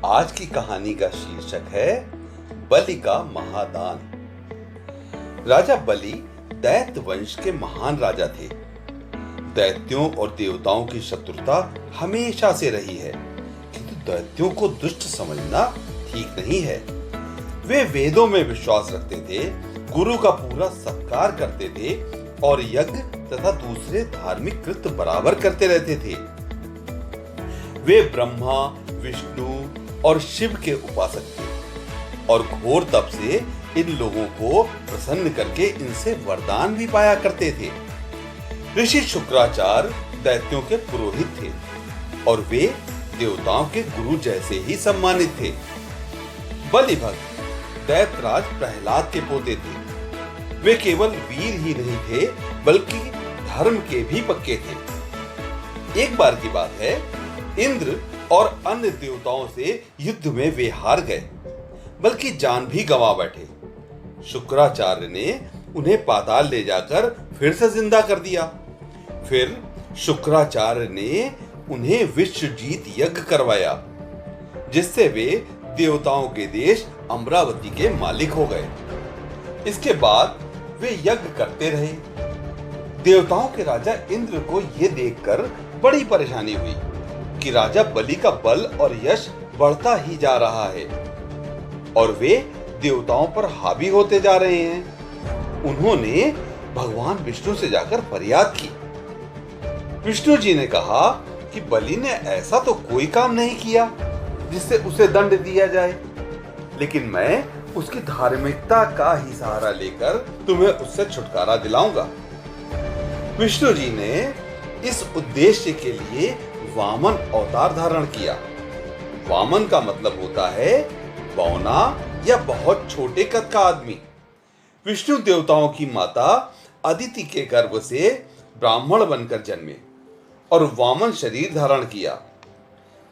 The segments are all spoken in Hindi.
आज की कहानी का शीर्षक है बलि का महादान। राजा बलि दैत्य वंश के महान राजा थे। दैत्यों और देवताओं की शत्रुता हमेशा से रही है, किंतु दैत्यों को दुष्ट समझना ठीक नहीं है। वे वेदों में विश्वास रखते थे, गुरु का पूरा सत्कार करते थे और यज्ञ तथा दूसरे धार्मिक कृत्य बराबर करते रहते थे। वे ब्रह्मा, विष्णु और शिव के उपासक थे और घोर तप से इन लोगों को प्रसन्न करके इनसे वरदान भी पाया करते थे। ऋषि शुक्राचार्य दैत्यों के पुरोहित थे और वे देवताओं के गुरु जैसे ही सम्मानित थे। बलि भक्त दैत्यराज प्रहलाद के पोते थे। वे केवल वीर ही नहीं थे बल्कि धर्म के भी पक्के थे। एक बार की बात है, इंद्र और अन्य देवताओं से युद्ध में वे हार गए, बल्कि जान भी गंवा बैठे। शुक्राचार्य ने उन्हें पाताल ले जाकर फिर से जिंदा कर दिया। फिर शुक्राचार्य ने उन्हें विश्व जीत यज्ञ करवाया, जिससे वे देवताओं के देश अमरावती के मालिक हो गए। इसके बाद वे यज्ञ करते रहे। देवताओं के राजा इंद्र को यह देखकर बड़ी परेशानी हुई कि राजा बलि का बल और यश बढ़ता ही जा रहा है और वे देवताओं पर हावी होते जा रहे हैं। उन्होंने भगवान विष्णु से जाकर फरियाद की। विष्णु जी ने कहा कि बलि ने ऐसा तो कोई काम नहीं किया जिससे उसे दंड दिया जाए, लेकिन मैं उसकी धार्मिकता का ही सहारा लेकर तुम्हें उससे छुटकारा दिलाऊंगा। विष्णु जी ने इस उद्देश्य के लिए वामन अवतार धारण किया। वामन का मतलब होता है बौना या बहुत छोटे कद का आदमी। विष्णु देवताओं की माता अदिति के गर्भ से ब्राह्मण बनकर जन्मे और वामन शरीर धारण किया।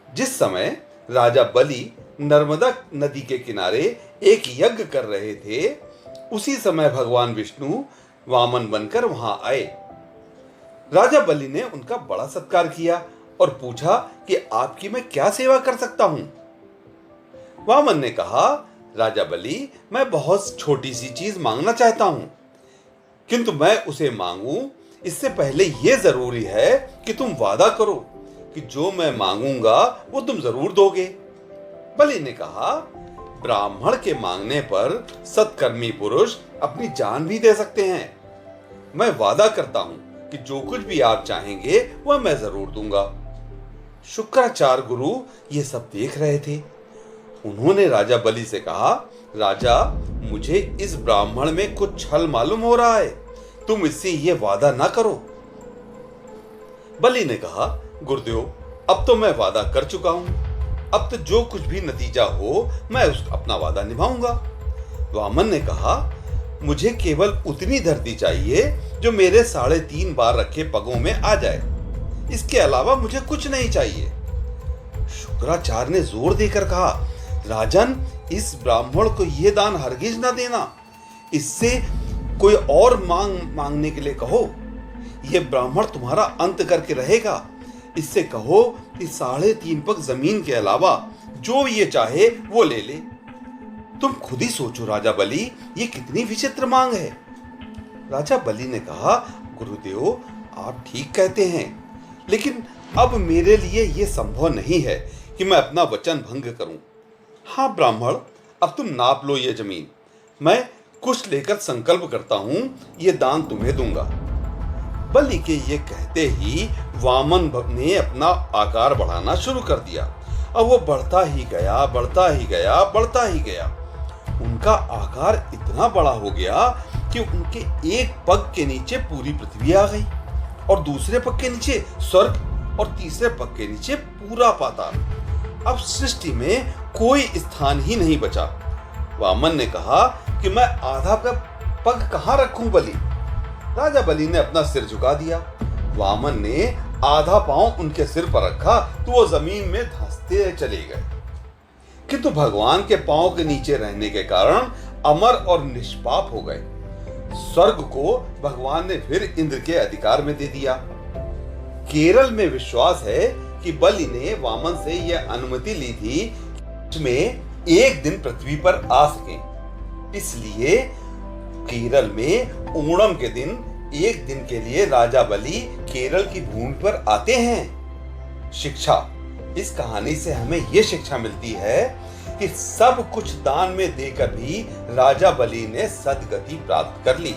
जिस समय राजा बलि नर्मदा नदी के किनारे एक यज्ञ कर रहे थे, उसी समय भगवान विष्णु वामन बनकर वहां आए। राजा बलि ने उनका बड़ा सत्कार किया और पूछा कि आपकी मैं क्या सेवा कर सकता हूं। वामन ने कहा, राजा बलि, मैं बहुत छोटी सी चीज मांगना चाहता हूं, किंतु मैं उसे मांगूं इससे पहले यह जरूरी है कि तुम वादा करो कि जो मैं मांगूंगा वो तुम जरूर दोगे। बलि ने कहा, ब्राह्मण के मांगने पर सत्कर्मी पुरुष अपनी जान भी दे सकते हैं। मैं वादा करता हूं कि जो कुछ भी आप चाहेंगे वह मैं जरूर दूंगा। शुक्राचार्य गुरु ये सब देख रहे थे। उन्होंने राजा बलि से कहा, राजा, मुझे इस ब्राह्मण में कुछ छल मालूम हो रहा है, तुम इससे ये वादा ना करो। बलि ने कहा, गुरुदेव, अब तो मैं वादा कर चुका हूं, अब तो जो कुछ भी नतीजा हो मैं अपना वादा निभाऊंगा। वामन ने कहा, मुझे केवल उतनी धरती चाहिए जो मेरे 3.5 बार रखे पगों में आ जाए, इसके अलावा मुझे कुछ नहीं चाहिए। शुक्राचार्य ने जोर देकर कहा, राजन, इस ब्राह्मण को यह दान हरगिज न देना, इससे कोई और मांगने के लिए कहो। यह ब्राह्मण तुम्हारा अंत करके रहेगा। इससे कहो कि 3.5 पग जमीन के अलावा जो ये चाहे वो ले ले। तुम खुद ही सोचो राजा बलि, ये कितनी विचित्र मांग है। राजा बलि ने कहा, गुरुदेव, आप ठीक कहते हैं, लेकिन अब मेरे लिए यह संभव नहीं है कि मैं अपना वचन भंग करूं। हाँ ब्राह्मण, अब तुम नाप लो ये जमीन। मैं कुछ लेकर संकल्प करता हूं, ये दान तुम्हें दूंगा। बलि के ये कहते ही वामन ने अपना आकार बढ़ाना शुरू कर दिया। अब वो बढ़ता ही गया, बढ़ता ही गया, बढ़ता ही गया। उनका आकार इतना बड़ा हो गया कि उनके एक पग के नीचे पूरी पृथ्वी आ गई और दूसरे पग के नीचे स्वर्ग और तीसरे पग के नीचे पूरा पाताल। अब सृष्टि में कोई स्थान ही नहीं बचा। वामन ने कहा कि मैं आधा पग कहां रखूं बलि। राजा बलि ने अपना सिर झुका दिया। वामन ने आधा पांव उनके सिर पर रखा तो वो जमीन में धंसते चले गए, किंतु भगवान के पांव के नीचे रहने के कारण अमर और निष्पाप हो गए। स्वर्ग को भगवान ने फिर इंद्र के अधिकार में दे दिया। केरल में विश्वास है कि बलि ने वामन से यह अनुमति ली थी में एक दिन पृथ्वी पर आ सकें। इसलिए केरल में ओणम के दिन एक दिन के लिए राजा बलि केरल की भूमि पर आते हैं। शिक्षा, इस कहानी से हमें यह शिक्षा मिलती है कि सब कुछ दान में देकर भी राजा बलि ने सद्गति प्राप्त कर ली।